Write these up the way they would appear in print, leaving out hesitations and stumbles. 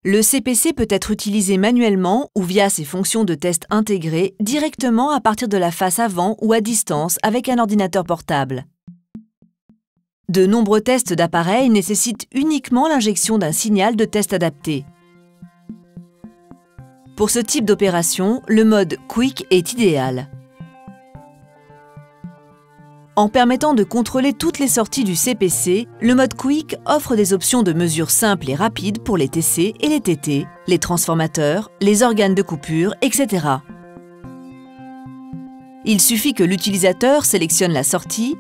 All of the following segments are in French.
Le CPC peut être utilisé manuellement ou via ses fonctions de test intégrées directement à partir de la face avant ou à distance avec un ordinateur portable. De nombreux tests d'appareils nécessitent uniquement l'injection d'un signal de test adapté. Pour ce type d'opération, le mode Quick est idéal. En permettant de contrôler toutes les sorties du CPC, le mode Quick offre des options de mesure simples et rapides pour les TC et les TT, les transformateurs, les organes de coupure, etc. Il suffit que l'utilisateur sélectionne la sortie,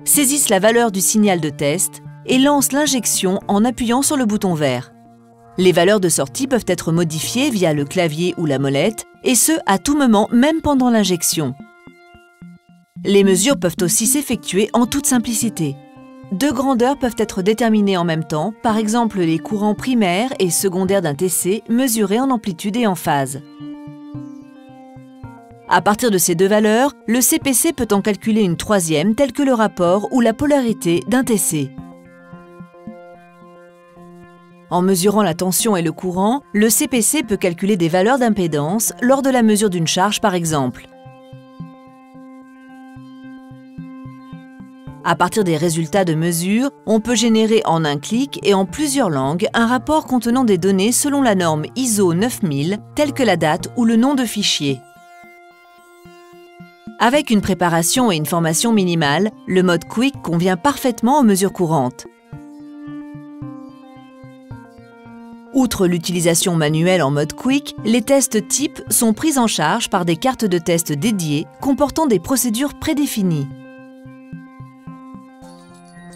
saisisse la valeur du signal de test et lance l'injection en appuyant sur le bouton vert. Les valeurs de sortie peuvent être modifiées via le clavier ou la molette, et ce, à tout moment, même pendant l'injection. Les mesures peuvent aussi s'effectuer en toute simplicité. Deux grandeurs peuvent être déterminées en même temps, par exemple les courants primaires et secondaires d'un TC mesurés en amplitude et en phase. À partir de ces deux valeurs, le CPC peut en calculer une troisième telle que le rapport ou la polarité d'un TC. En mesurant la tension et le courant, le CPC peut calculer des valeurs d'impédance lors de la mesure d'une charge par exemple. À partir des résultats de mesure, on peut générer en un clic et en plusieurs langues un rapport contenant des données selon la norme ISO 9000, telle que la date ou le nom de fichier. Avec une préparation et une formation minimale, le mode Quick convient parfaitement aux mesures courantes. Outre l'utilisation manuelle en mode Quick, les tests types sont pris en charge par des cartes de test dédiées comportant des procédures prédéfinies.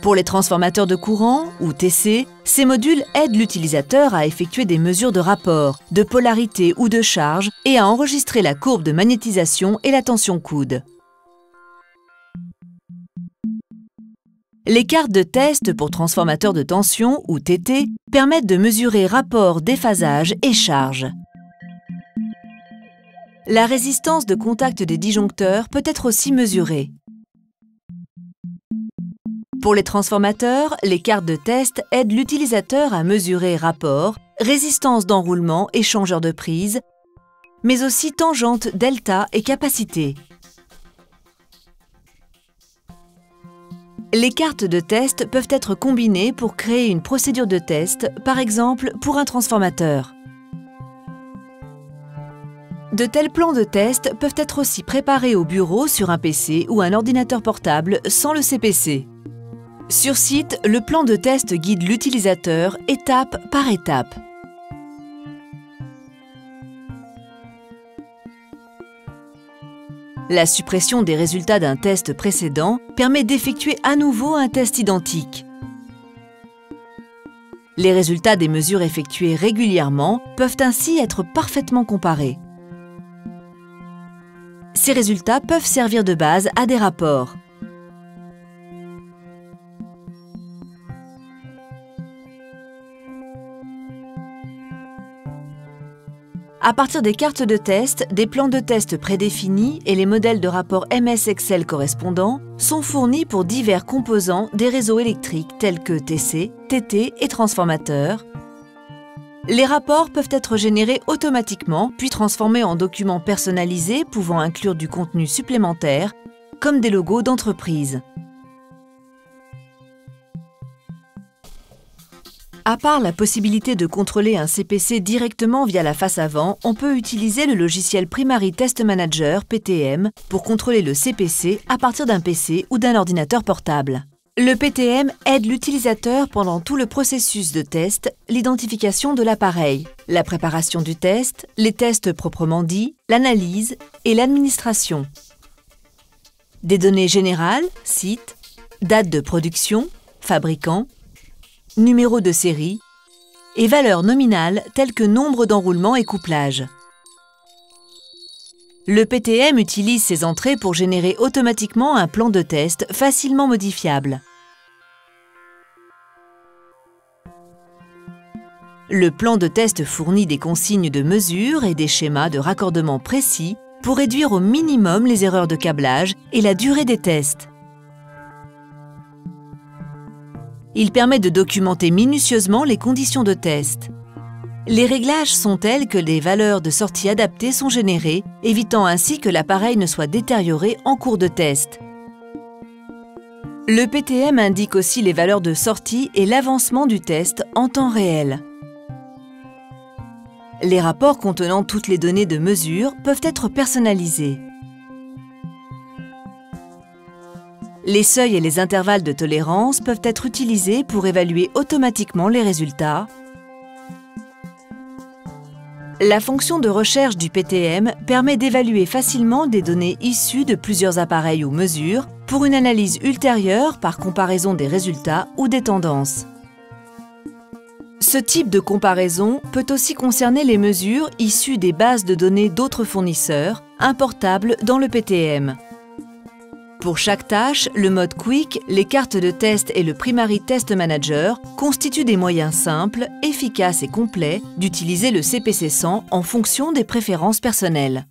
Pour les transformateurs de courant, ou TC, ces modules aident l'utilisateur à effectuer des mesures de rapport, de polarité ou de charge et à enregistrer la courbe de magnétisation et la tension coude. Les cartes de test pour transformateurs de tension, ou TT, permettent de mesurer rapport, déphasage et charge. La résistance de contact des disjoncteurs peut être aussi mesurée. Pour les transformateurs, les cartes de test aident l'utilisateur à mesurer rapport, résistance d'enroulement et changeur de prise, mais aussi tangente, delta et capacité. Les cartes de test peuvent être combinées pour créer une procédure de test, par exemple pour un transformateur. De tels plans de test peuvent être aussi préparés au bureau sur un PC ou un ordinateur portable sans le CPC. Sur site, le plan de test guide l'utilisateur étape par étape. La suppression des résultats d'un test précédent permet d'effectuer à nouveau un test identique. Les résultats des mesures effectuées régulièrement peuvent ainsi être parfaitement comparés. Ces résultats peuvent servir de base à des rapports. À partir des cartes de test, des plans de test prédéfinis et les modèles de rapport MS Excel correspondants sont fournis pour divers composants des réseaux électriques tels que TC, TT et transformateurs. Les rapports peuvent être générés automatiquement puis transformés en documents personnalisés pouvant inclure du contenu supplémentaire, comme des logos d'entreprise. À part la possibilité de contrôler un CPC directement via la face avant, on peut utiliser le logiciel Primary Test Manager, PTM, pour contrôler le CPC à partir d'un PC ou d'un ordinateur portable. Le PTM aide l'utilisateur pendant tout le processus de test, l'identification de l'appareil, la préparation du test, les tests proprement dits, l'analyse et l'administration. Des données générales, site, date de production, fabricant, numéro de série et valeurs nominales telles que nombre d'enroulements et couplage. Le PTM utilise ces entrées pour générer automatiquement un plan de test facilement modifiable. Le plan de test fournit des consignes de mesure et des schémas de raccordement précis pour réduire au minimum les erreurs de câblage et la durée des tests. Il permet de documenter minutieusement les conditions de test. Les réglages sont tels que des valeurs de sortie adaptées sont générées, évitant ainsi que l'appareil ne soit détérioré en cours de test. Le PTM indique aussi les valeurs de sortie et l'avancement du test en temps réel. Les rapports contenant toutes les données de mesure peuvent être personnalisés. Les seuils et les intervalles de tolérance peuvent être utilisés pour évaluer automatiquement les résultats. La fonction de recherche du PTM permet d'évaluer facilement des données issues de plusieurs appareils ou mesures pour une analyse ultérieure par comparaison des résultats ou des tendances. Ce type de comparaison peut aussi concerner les mesures issues des bases de données d'autres fournisseurs, importables dans le PTM. Pour chaque tâche, le mode Quick, les cartes de test et le Primary Test Manager constituent des moyens simples, efficaces et complets d'utiliser le CPC 100 en fonction des préférences personnelles.